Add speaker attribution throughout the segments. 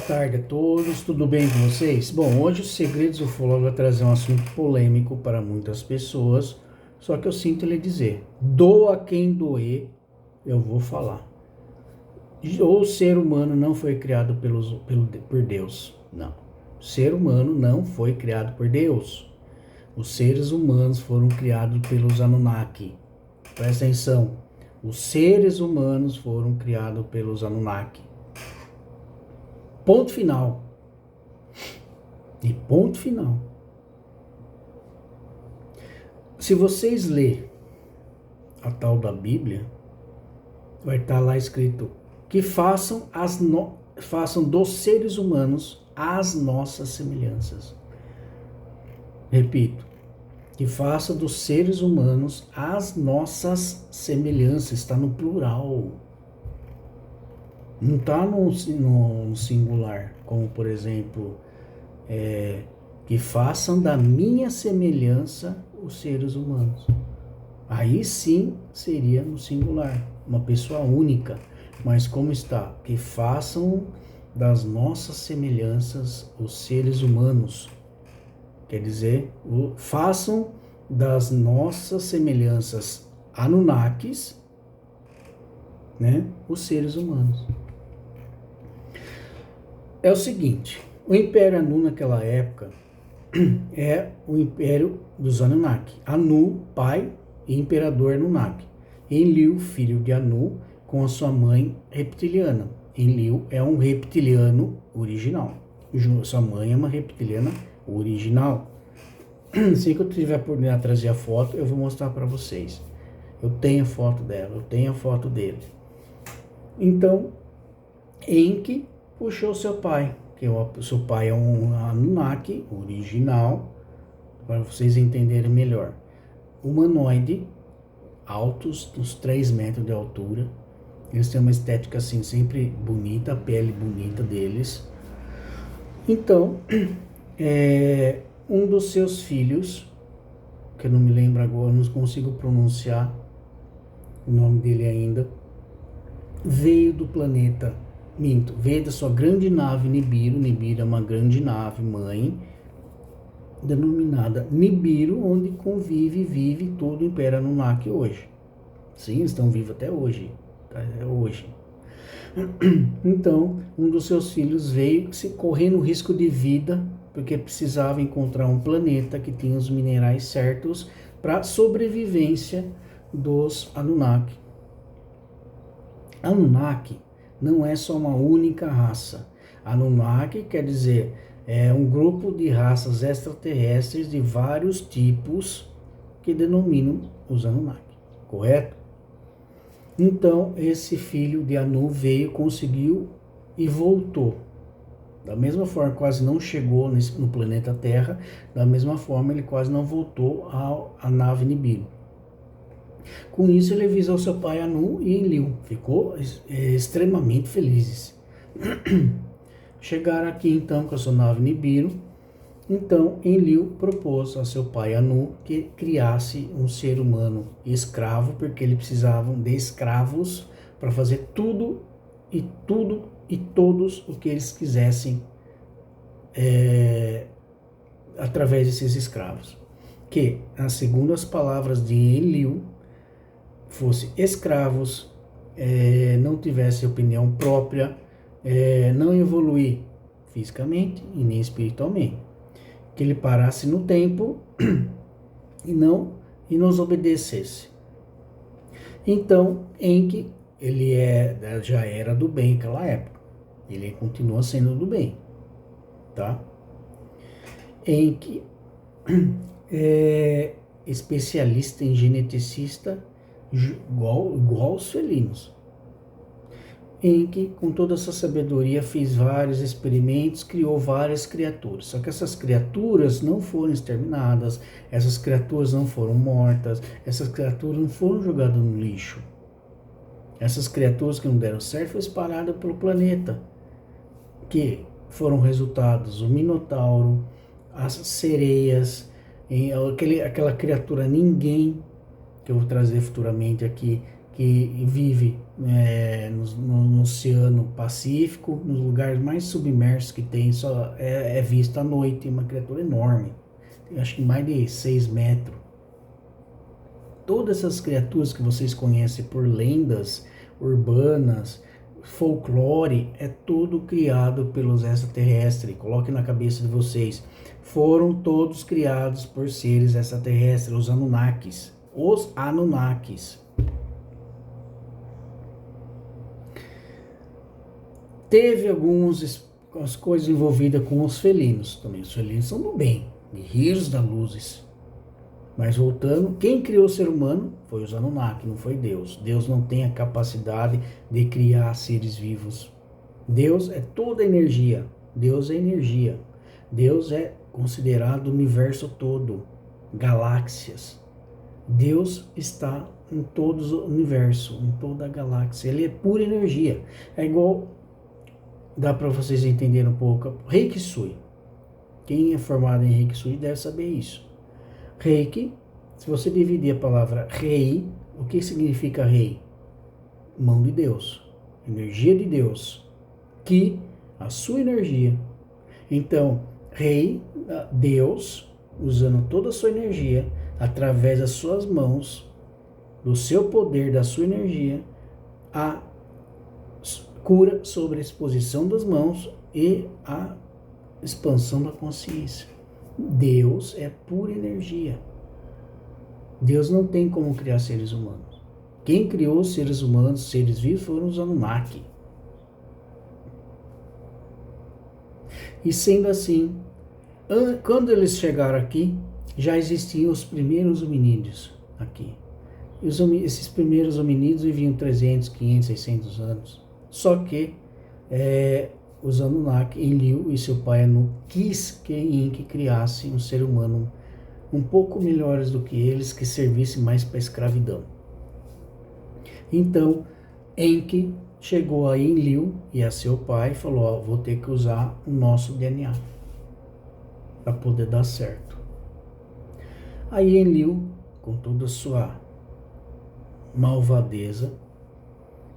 Speaker 1: tarde a todos, tudo bem com vocês? Bom, hoje o Segredos Ufólogos vai trazer um assunto polêmico para muitas pessoas, só que eu sinto lhe dizer, doa quem doer, eu vou falar. O ser humano não foi criado por Deus, não. O ser humano não foi criado por Deus. Os seres humanos foram criados pelos Anunnaki. Presta atenção, os seres humanos foram criados pelos Anunnaki. Ponto final. E ponto final. Se vocês lerem a tal da Bíblia, vai estar lá escrito que façam dos seres humanos as nossas semelhanças. Repito, que faça dos seres humanos as nossas semelhanças, está no plural. Não está no singular, como por exemplo, que façam da minha semelhança os seres humanos. Aí sim seria no singular, uma pessoa única. Mas como está? Que façam das nossas semelhanças os seres humanos. Quer dizer, façam das nossas semelhanças Anunnakis, né, os seres humanos. É o seguinte, o Império Anu naquela época é o Império dos Anunnaki. Anu, pai e imperador Anunnaki. Enlil, filho de Anu, com a sua mãe reptiliana. Enlil é um reptiliano original. Sua mãe é uma reptiliana original. Assim que eu tiver a oportunidade de trazer a foto, eu vou mostrar para vocês. Eu tenho a foto dela, eu tenho a foto dele. Então, Enki puxou seu pai, que o seu pai é um Anunnaki original, para vocês entenderem melhor. Humanoide, altos, uns 3 metros de altura. Eles têm uma estética assim, sempre bonita, a pele bonita deles. Então, um dos seus filhos, que eu não me lembro agora, não consigo pronunciar o nome dele ainda, veio do planeta veio da sua grande nave Nibiru. Nibiru é uma grande nave mãe, denominada Nibiru, onde vive todo o Império Anunnaki hoje. Sim, eles estão vivos até hoje. É hoje. Então, um dos seus filhos veio correndo risco de vida, porque precisava encontrar um planeta que tinha os minerais certos para a sobrevivência dos Anunnaki. Anunnaki não é só uma única raça. Anunnaki quer dizer, é um grupo de raças extraterrestres de vários tipos que denominam os Anunnaki, correto? Então, esse filho de Anu veio, conseguiu e voltou. Da mesma forma, quase não chegou no planeta Terra, da mesma forma, ele quase não voltou à nave Nibiru. Com isso, ele avisou seu pai Anu e Enlil. Ficou extremamente felizes. Chegaram aqui então com a sua nave Nibiru. Então, Enlil propôs a seu pai Anu que criasse um ser humano escravo, porque eles precisavam de escravos para fazer tudo e todos o que eles quisessem através desses escravos. Que, segundo as palavras de Enlil, fossem escravos, não tivessem opinião própria, não evoluir fisicamente e nem espiritualmente, que ele parasse no tempo e nos obedecesse. Então, Enki, ele já era do bem naquela época, ele continua sendo do bem, tá? Enki é especialista em geneticista, igual os felinos. Enki, com toda essa sabedoria, fez vários experimentos, criou várias criaturas. Só que essas criaturas não foram exterminadas, essas criaturas não foram mortas, essas criaturas não foram jogadas no lixo. Essas criaturas que não deram certo foram espalhadas pelo planeta, que foram resultados o Minotauro, as sereias, aquela criatura ninguém, que eu vou trazer futuramente aqui, que vive no Oceano Pacífico, nos lugares mais submersos que tem, só é visto à noite, uma criatura enorme, tem, acho que mais de 6 metros. Todas essas criaturas que vocês conhecem por lendas urbanas, folclore, é tudo criado pelos extraterrestres. Coloque na cabeça de vocês. Foram todos criados por seres extraterrestres, os Anunnakis. Os Anunnakis. Teve algumas coisas envolvidas com os felinos também. Os felinos são do bem, guerreiros da luzes. Mas voltando, quem criou o ser humano foi os Anunnaki, não foi Deus. Deus não tem a capacidade de criar seres vivos. Deus é toda energia. Deus é energia. Deus é considerado o universo todo, galáxias. Deus está em todo o universo, em toda a galáxia. Ele é pura energia. É igual, dá para vocês entenderem um pouco, Reiki Sui. Quem é formado em Reiki Sui deve saber isso. Reiki, se você dividir a palavra Rei, o que significa Rei? Mão de Deus, energia de Deus, que a sua energia. Então, Rei, Deus, usando toda a sua energia, através das suas mãos, do seu poder, da sua energia, a cura sobre a exposição das mãos e a expansão da consciência. Deus é pura energia. Deus não tem como criar seres humanos. Quem criou seres humanos, seres vivos, foram os Anunnaki. E sendo assim, quando eles chegaram aqui, já existiam os primeiros hominídeos aqui. Esses primeiros hominídeos viviam 300, 500, 600 anos. Só que os Anunnaki, Enlil e seu pai Anu, quis que Enki criasse um ser humano um pouco melhores do que eles, que servisse mais para a escravidão. Então, Enki chegou a Enlil e a seu pai e falou, vou ter que usar o nosso DNA para poder dar certo. Aí Enlil, com toda a sua malvadeza,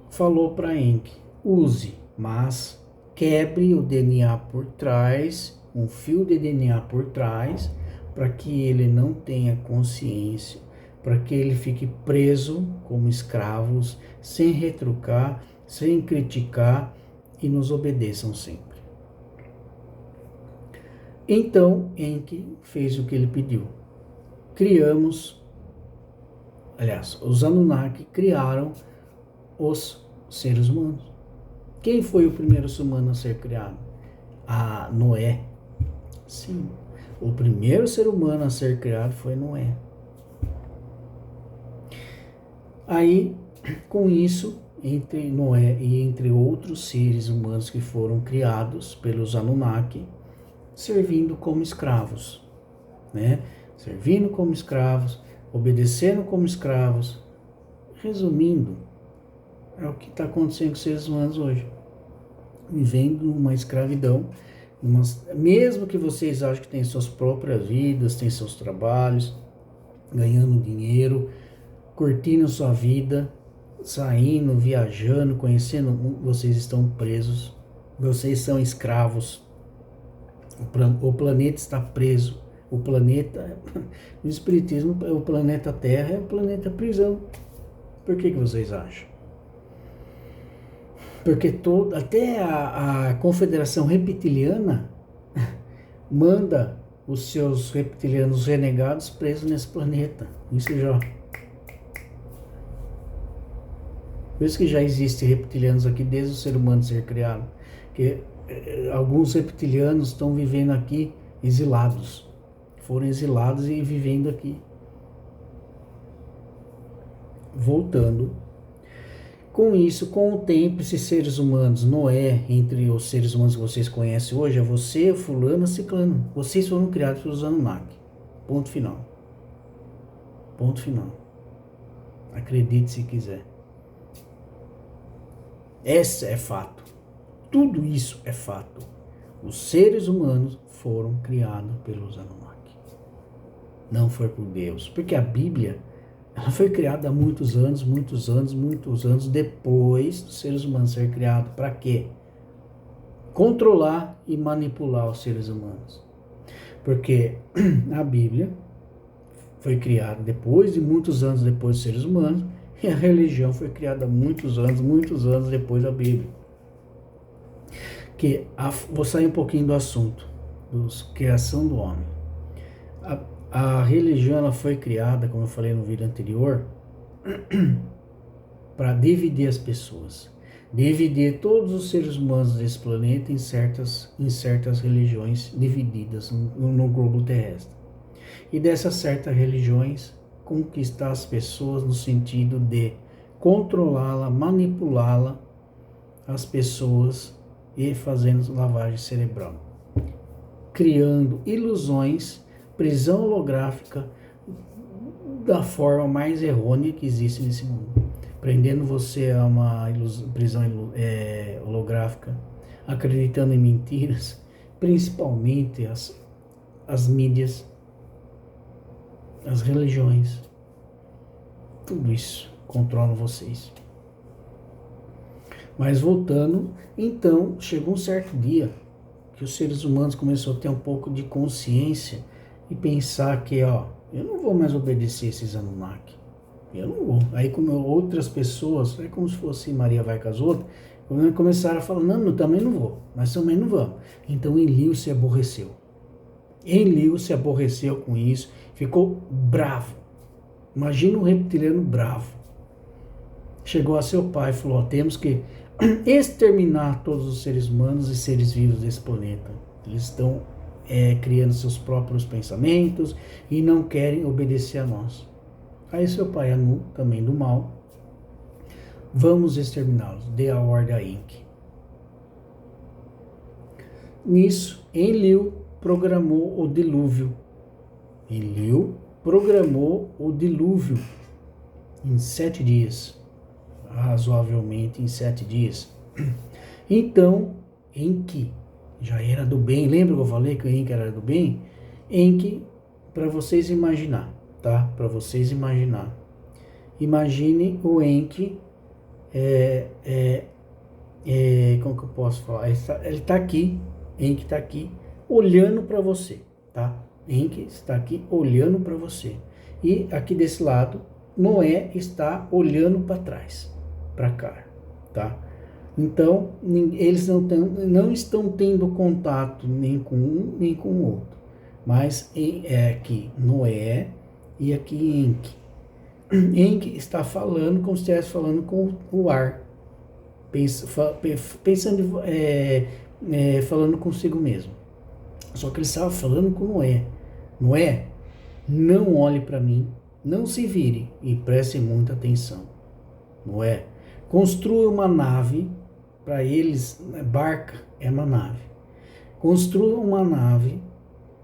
Speaker 1: falou para Enki, use, mas quebre o DNA por trás, um fio de DNA por trás, para que ele não tenha consciência, para que ele fique preso como escravos, sem retrucar, sem criticar e nos obedeçam sempre. Então, Enki fez o que ele pediu. Os Anunnaki criaram os seres humanos. Quem foi o primeiro ser humano a ser criado? Noé. Sim, o primeiro ser humano a ser criado foi Noé. Aí, com isso, entre Noé e entre outros seres humanos que foram criados pelos Anunnaki, servindo como escravos, né? Servindo como escravos, obedecendo como escravos. Resumindo, é o que está acontecendo com os seres humanos hoje. Vivendo uma escravidão, mesmo que vocês achem que têm suas próprias vidas, têm seus trabalhos, ganhando dinheiro, curtindo sua vida, saindo, viajando, conhecendo, vocês estão presos, vocês são escravos, o planeta está preso, o planeta, no Espiritismo, o planeta Terra é o planeta prisão. Por que vocês acham? Porque até a Confederação Reptiliana manda os seus reptilianos renegados presos nesse planeta. Isso já. Por isso que já existem reptilianos aqui desde o ser humano ser criado. Porque alguns reptilianos estão vivendo aqui exilados. Foram exilados e vivendo aqui. Voltando. Com isso, com o tempo, esses seres humanos, Noé, entre os seres humanos que vocês conhecem hoje, é você, fulano, ciclano. Vocês foram criados pelos Anunnaki. Ponto final. Ponto final. Acredite se quiser. Esse é fato. Tudo isso é fato. Os seres humanos foram criados pelos Anunnaki. Não foi por Deus. Porque a Bíblia Ela foi criada há muitos anos, muitos anos, muitos anos depois dos seres humanos ser criados. Para quê? Controlar e manipular os seres humanos. Porque a Bíblia foi criada depois de muitos anos depois dos seres humanos, e a religião foi criada muitos anos depois da Bíblia. Vou sair um pouquinho do assunto, da criação do homem. A religião ela foi criada, como eu falei no vídeo anterior, para dividir as pessoas. Dividir todos os seres humanos desse planeta em certas religiões divididas no globo terrestre. E dessas certas religiões, conquistar as pessoas no sentido de controlá-la, manipulá-la, as pessoas, e fazendo lavagem cerebral. Criando ilusões, prisão holográfica, da forma mais errônea que existe nesse mundo. Prendendo você a uma prisão holográfica, acreditando em mentiras, principalmente as mídias, as religiões, tudo isso controla vocês. Mas voltando, então, chegou um certo dia que os seres humanos começaram a ter um pouco de consciência e pensar que, eu não vou mais obedecer esses Anunnaki. Eu não vou. Aí como outras pessoas, é como se fosse Maria vai com as outras, começaram a falar, não, eu também não vou, nós também não vamos. Então Enlil se aborreceu. Enlil se aborreceu com isso, ficou bravo. Imagina um reptiliano bravo. Chegou a seu pai e falou, temos que exterminar todos os seres humanos e seres vivos desse planeta. Eles estão criando seus próprios pensamentos e não querem obedecer a nós. Aí seu pai Anu, também do mal, vamos exterminá-los, dê a ordem a Enki. Nisso, Enlil programou o dilúvio. Enlil programou o dilúvio em 7 dias. Razoavelmente em 7 dias. Então, Enki já era do bem. Lembra que eu falei que o Enki era do bem? Enki, para vocês imaginar, tá? Para vocês imaginar. Imagine o Enki, como que eu posso falar? Ele está aqui, Enki está aqui, olhando para você, tá? Enki está aqui olhando para você. E aqui desse lado, Noé está olhando para trás, para cá, tá? Então, eles não estão tendo contato nem com um, nem com o outro. Mas aqui Noé e aqui Enki. Enki está falando como se estivesse falando com o ar. Pensando, falando consigo mesmo. Só que ele estava falando com Noé. Noé, não olhe para mim, não se vire e preste muita atenção. Noé, construa uma nave, para eles, barca é uma nave. Construa uma nave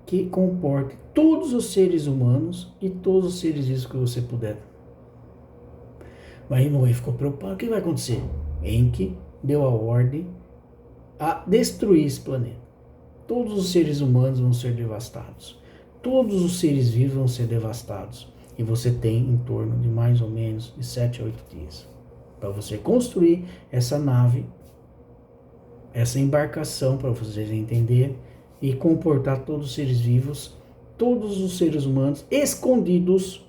Speaker 1: que comporte todos os seres humanos e todos os seres vivos que você puder. Aí Noé ficou preocupado, o que vai acontecer? Enki deu a ordem a destruir esse planeta. Todos os seres humanos vão ser devastados. Todos os seres vivos vão ser devastados. E você tem em torno de mais ou menos de 7 a 8 dias para você construir essa nave, essa embarcação, para vocês entenderem, e comportar todos os seres vivos, todos os seres humanos escondidos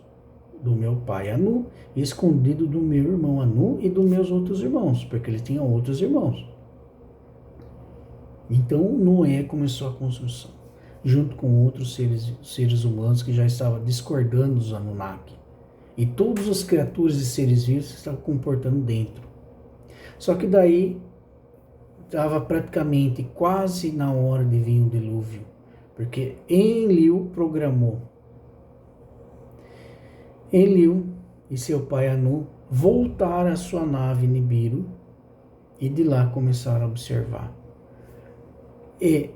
Speaker 1: do meu pai Anu, escondido do meu irmão Anu e dos meus outros irmãos, porque ele tinha outros irmãos. Então Noé começou a construção, junto com outros seres humanos que já estavam discordando dos Anunnaki. E todas as criaturas e seres vivos estavam comportando dentro. Só que daí estava praticamente quase na hora de vir o dilúvio, porque Enlil programou. Enlil e seu pai Anu voltaram à sua nave Nibiru e de lá começaram a observar. E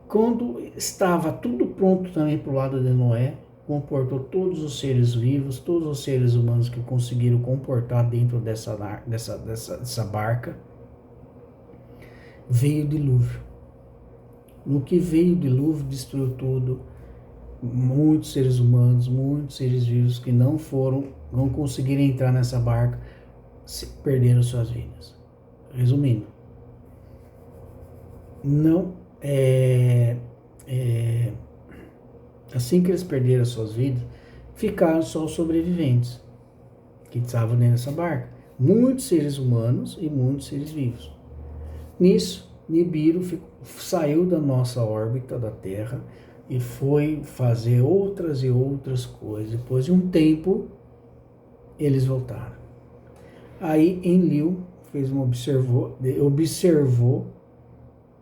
Speaker 1: quando estava tudo pronto também para o lado de Noé, comportou todos os seres vivos, todos os seres humanos que conseguiram comportar dentro dessa barca, veio o dilúvio. No que veio o dilúvio, destruiu tudo. Muitos seres humanos, muitos seres vivos que não foram não conseguiram entrar nessa barca, perderam suas vidas. Resumindo, não assim que eles perderam suas vidas, ficaram só os sobreviventes que estavam dentro dessa barca. Muitos seres humanos e muitos seres vivos. Nisso, Nibiru saiu da nossa órbita da Terra e foi fazer outras e outras coisas. Depois de um tempo, eles voltaram. Aí Enlil observou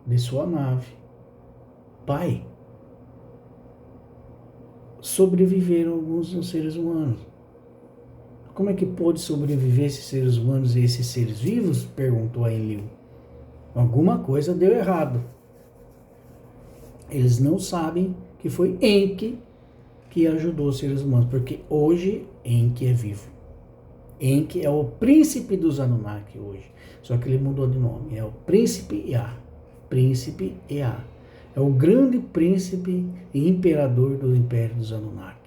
Speaker 1: de sua nave: Pai, sobreviveram alguns dos seres humanos. Como é que pôde sobreviver esses seres humanos e esses seres vivos? Perguntou a Enlil. Alguma coisa deu errado. Eles não sabem que foi Enki que ajudou os seres humanos, porque hoje Enki é vivo. Enki é o príncipe dos Anunnaki hoje, só que ele mudou de nome, é o príncipe Ea. Príncipe Ea. É o grande príncipe e imperador do Império dos Anunnaki.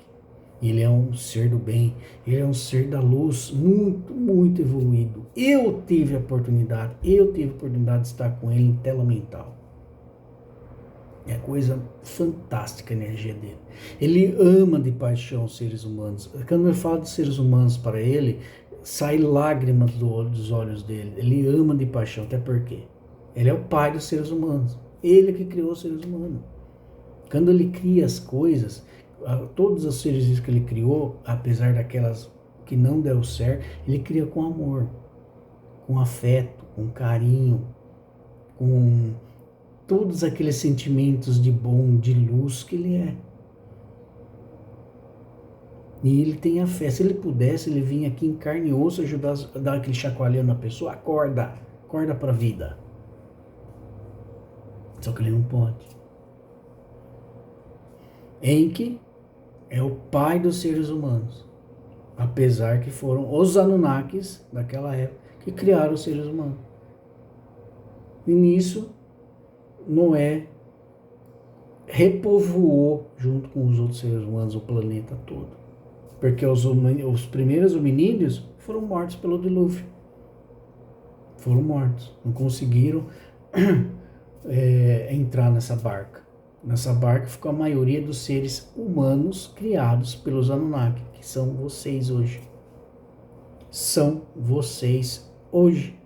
Speaker 1: Ele é um ser do bem, ele é um ser da luz muito, muito evoluído. Eu tive a oportunidade de estar com ele em tela mental. É coisa fantástica a energia dele. Ele ama de paixão os seres humanos. Quando eu falo de seres humanos para ele, sai lágrimas dos olhos dele. Ele ama de paixão, até porque ele é o pai dos seres humanos. Ele que criou os seres humanos. Quando ele cria as coisas, todos os seres que ele criou, apesar daquelas que não deu certo, ele cria com amor, com afeto, com carinho, com todos aqueles sentimentos de bom, de luz que ele é. E ele tem a fé. Se ele pudesse, ele vinha aqui em carne e osso ajudar a dar aquele chacoalhão na pessoa. Acorda para a vida. Só que ele não pode. Enki é o pai dos seres humanos. Apesar que foram os Anunnakis daquela época que criaram os seres humanos. E nisso, Noé repovoou, junto com os outros seres humanos, o planeta todo. Porque os primeiros hominídeos foram mortos pelo dilúvio. Foram mortos. Não conseguiram entrar nessa barca. Nessa barca ficou a maioria dos seres humanos criados pelos Anunnaki, que são vocês hoje. São vocês hoje.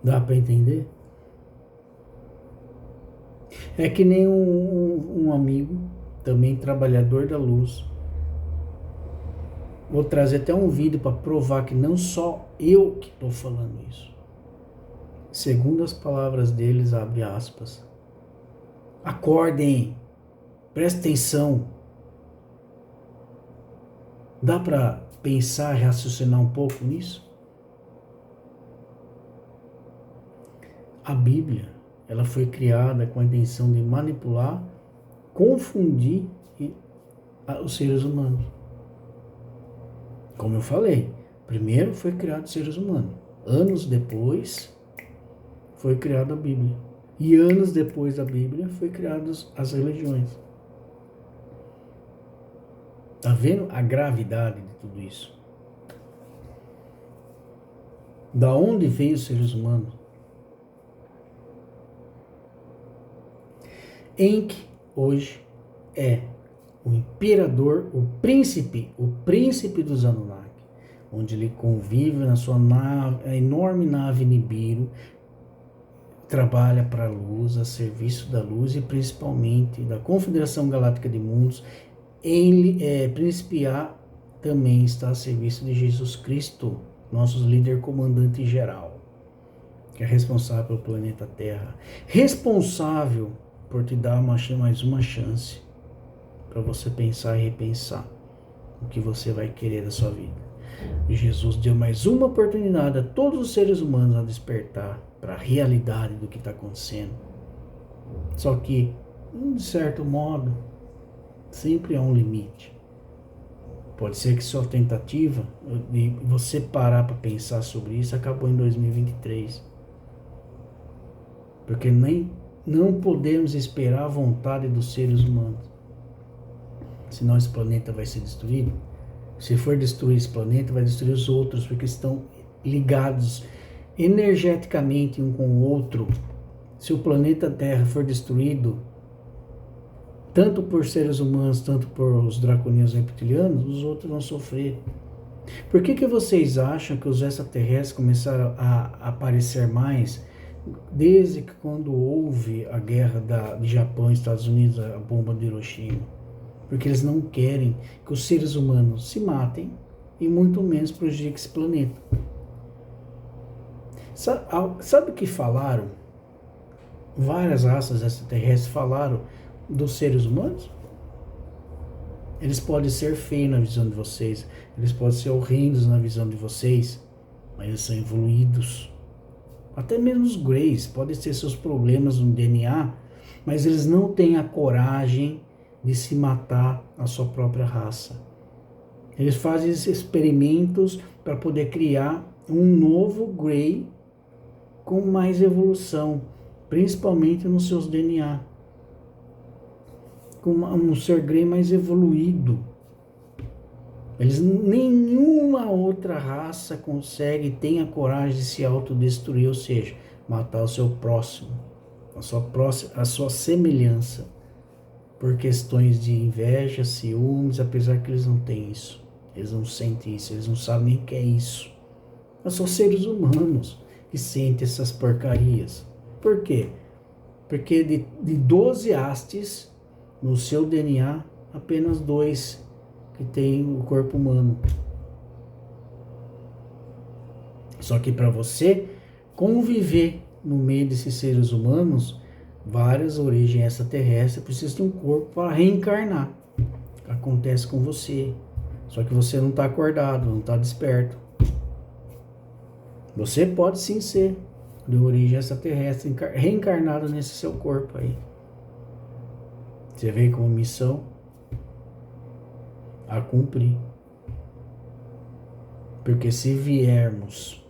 Speaker 1: Dá para entender? É que nem um amigo, também trabalhador da luz. Vou trazer até um vídeo para provar que não só eu que estou falando isso. Segundo as palavras deles, abre aspas. Acordem, prestem atenção. Dá para pensar, raciocinar um pouco nisso? A Bíblia, ela foi criada com a intenção de manipular, confundir os seres humanos. Como eu falei, primeiro foi criado os seres humanos. Anos depois foi criada a Bíblia. E anos depois da Bíblia foi criadas as religiões. Está vendo a gravidade de tudo isso? Da onde veio os seres humanos? Enki hoje é o imperador, o príncipe dos Anunnaki, onde ele convive na sua nave, a enorme nave Nibiru, trabalha para a luz, a serviço da luz e principalmente da Confederação Galáctica de Mundos. Príncipe A também está a serviço de Jesus Cristo, nosso líder comandante geral, que é responsável pelo planeta Terra, responsável por te dar mais uma chance para você pensar e repensar o que você vai querer da sua vida. E Jesus deu mais uma oportunidade a todos os seres humanos a despertar para a realidade do que está acontecendo. Só que, de certo modo, sempre há um limite. Pode ser que sua tentativa de você parar para pensar sobre isso acabou em 2023. Porque não podemos esperar a vontade dos seres humanos. senão esse planeta vai ser destruído. Se for destruir esse planeta, vai destruir os outros, porque estão ligados energeticamente um com o outro. Se o planeta Terra for destruído, tanto por seres humanos, tanto por os draconianos reptilianos, os outros vão sofrer. Por que vocês acham que os extraterrestres começaram a aparecer mais desde que quando houve a guerra de Japão e Estados Unidos, a bomba de Hiroshima? Porque eles não querem que os seres humanos se matem e muito menos prejudiquem esse planeta. Sabe o que falaram? Várias raças extraterrestres falaram dos seres humanos? Eles podem ser feios na visão de vocês, eles podem ser horrendos na visão de vocês, mas eles são evoluídos. Até mesmo os Greys podem ter seus problemas no DNA, mas eles não têm a coragem de se matar a sua própria raça. Eles fazem esses experimentos para poder criar um novo Grey com mais evolução, principalmente nos seus DNA. Com um ser Grey mais evoluído. Nenhuma outra raça consegue, tem a coragem de se autodestruir, ou seja, matar o seu próximo, a sua semelhança, por questões de inveja, ciúmes, apesar que eles não têm isso, eles não sentem isso, eles não sabem nem o que é isso. Mas são seres humanos que sentem essas porcarias. Por quê? Porque de 12 hastes no seu DNA, apenas 2 que tem o corpo humano. Só que para você conviver no meio desses seres humanos, várias origens extraterrestres precisam de um corpo para reencarnar. Acontece com você. Só que você não está acordado, não está desperto. Você pode sim ser de origem extraterrestre, reencarnado nesse seu corpo aí. Você veio com uma missão a cumprir. Porque se viermos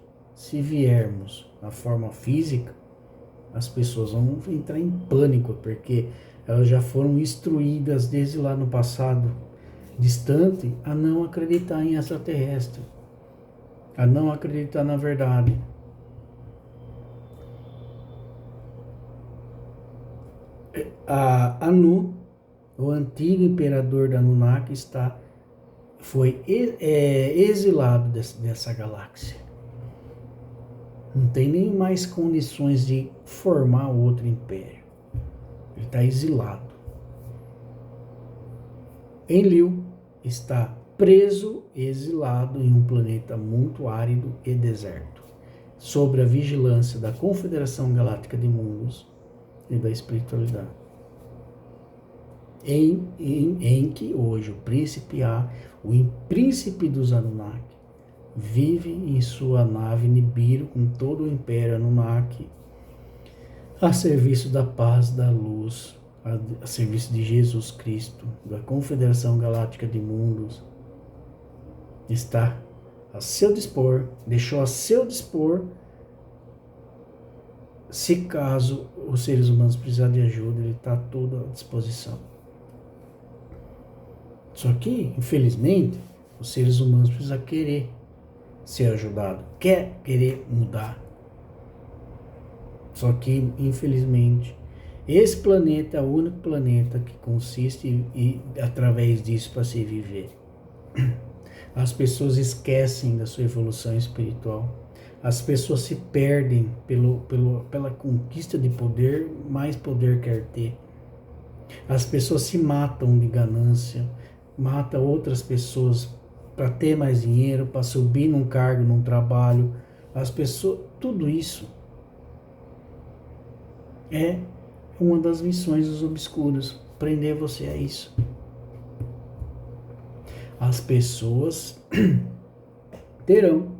Speaker 1: na forma física, as pessoas vão entrar em pânico, porque elas já foram instruídas desde lá no passado distante a não acreditar em extraterrestre, a não acreditar na verdade. A Anu, o antigo imperador da Anunnaki, foi exilado dessa galáxia. Não tem nem mais condições de formar outro império. Ele está exilado. Enlil está preso, exilado em um planeta muito árido e deserto, sob a vigilância da Confederação Galáctica de Mundos e da espiritualidade. Em que hoje o príncipe o príncipe dos Anunnaki, vive em sua nave Nibiru com todo o império Anunnaki a serviço da paz, da luz, a serviço de Jesus Cristo, da Confederação Galáctica de Mundos. Está a seu dispor, deixou a seu dispor, se caso os seres humanos precisarem de ajuda, ele está todo à disposição. Só que, infelizmente, os seres humanos precisam querer ser ajudados, querer mudar. Só que, infelizmente, esse planeta é o único planeta que consiste e através disso para se viver. As pessoas esquecem da sua evolução espiritual. As pessoas se perdem pela conquista de poder, mais poder quer ter. As pessoas se matam de ganância, matam outras pessoas para ter mais dinheiro, para subir num cargo, num trabalho. As pessoas, tudo isso é uma das missões dos obscuros, prender você a isso. As pessoas terão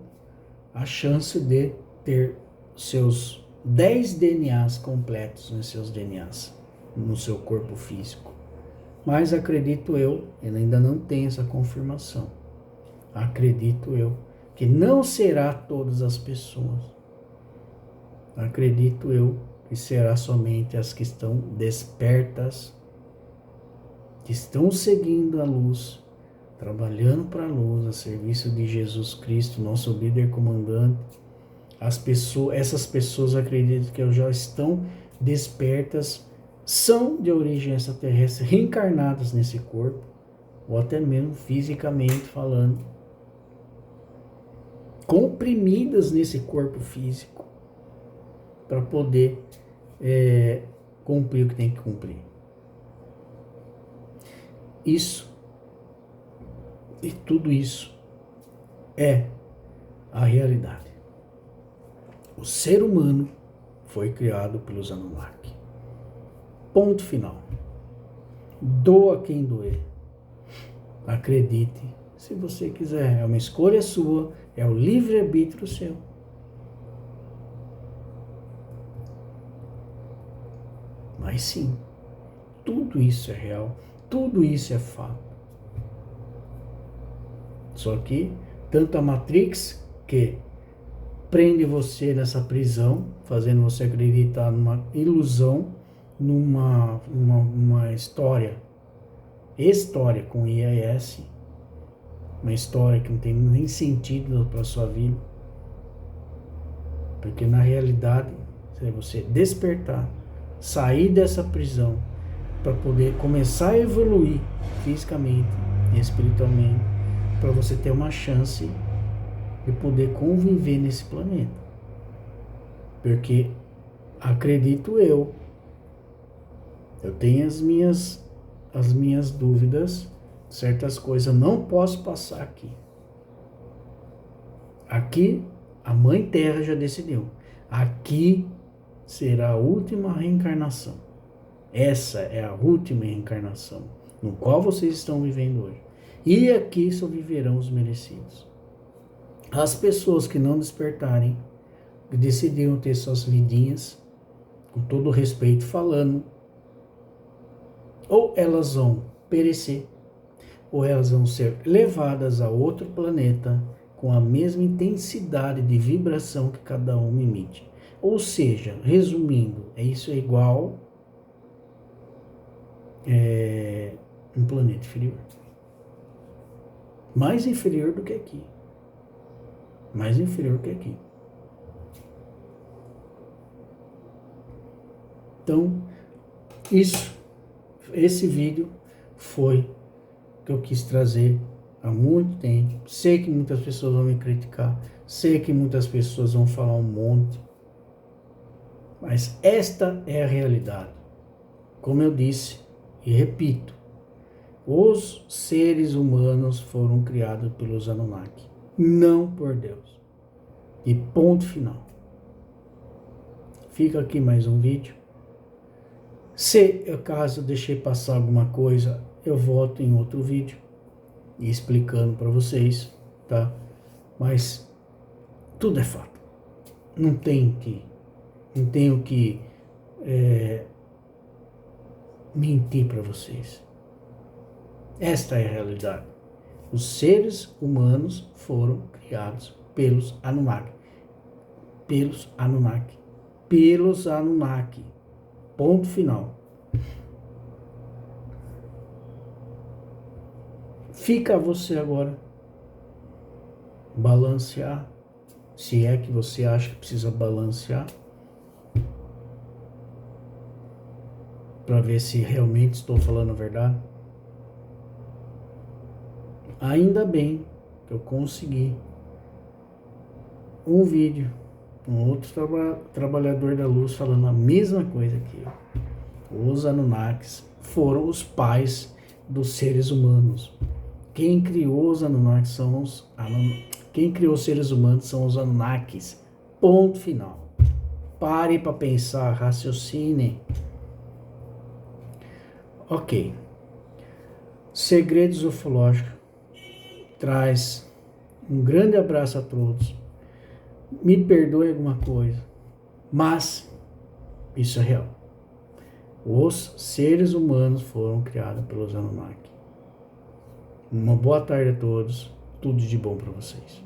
Speaker 1: a chance de ter seus 10 DNAs completos nos seus DNAs, no seu corpo físico. Mas acredito eu ainda não tenho essa confirmação. Acredito eu que não será todas as pessoas. Acredito eu que será somente as que estão despertas, que estão seguindo a luz, trabalhando para a luz, a serviço de Jesus Cristo, nosso líder comandante. Essas pessoas acreditam que já estão despertas, são de origem extraterrestre, reencarnadas nesse corpo, ou até mesmo fisicamente falando, comprimidas nesse corpo físico, para poder cumprir o que tem que cumprir. Isso, e tudo isso, é a realidade. O ser humano foi criado pelos Anunnaki. Ponto final. Doa quem doer. Acredite, se você quiser. É uma escolha sua, é o livre-arbítrio seu. Mas sim, tudo isso é real, tudo isso é fato. Só que, tanto a Matrix, que prende você nessa prisão, fazendo você acreditar numa ilusão, numa história com IAS, uma história que não tem nem sentido para a sua vida, porque na realidade, se você despertar, sair dessa prisão, para poder começar a evoluir fisicamente e espiritualmente, para você ter uma chance de poder conviver nesse planeta. Porque, acredito eu tenho as minhas dúvidas, certas coisas eu não posso passar aqui. Aqui, a Mãe Terra já decidiu. Aqui será a última reencarnação. Essa é a última reencarnação, no qual vocês estão vivendo hoje. E aqui só viverão os merecidos. As pessoas que não despertarem, que decidiram ter suas vidinhas, com todo respeito falando, ou elas vão perecer, ou elas vão ser levadas a outro planeta com a mesma intensidade de vibração que cada um emite. Ou seja, resumindo, isso é igual um planeta inferior. Mais inferior do que aqui. Mais inferior que aqui. Então, esse vídeo foi que eu quis trazer há muito tempo. Sei que muitas pessoas vão me criticar, sei que muitas pessoas vão falar um monte, mas esta é a realidade. Como eu disse e repito, os seres humanos foram criados pelos Anunnaki, não por Deus. E ponto final. Fica aqui mais um vídeo. Se acaso eu deixei passar alguma coisa, eu volto em outro vídeo e explicando para vocês, tá? Mas tudo é fato. Não tenho que mentir para vocês. Esta é a realidade. Os seres humanos foram criados pelos Anunnaki. Pelos Anunnaki. Pelos Anunnaki. Ponto final. Fica a você agora balancear, se é que você acha que precisa balancear, para ver se realmente estou falando a verdade. Ainda bem que eu consegui um vídeo, um outro trabalhador da luz falando a mesma coisa que eu. Os Anunnakis foram os pais dos seres humanos. Quem criou os Anunnakis quem criou os seres humanos são os Anunnakis. Ponto final. Pare para pensar, raciocine. Ok. Segredos Ufológicos traz um grande abraço a todos. Me perdoe alguma coisa, mas isso é real. Os seres humanos foram criados pelos Anunnaki. Uma boa tarde a todos. Tudo de bom para vocês.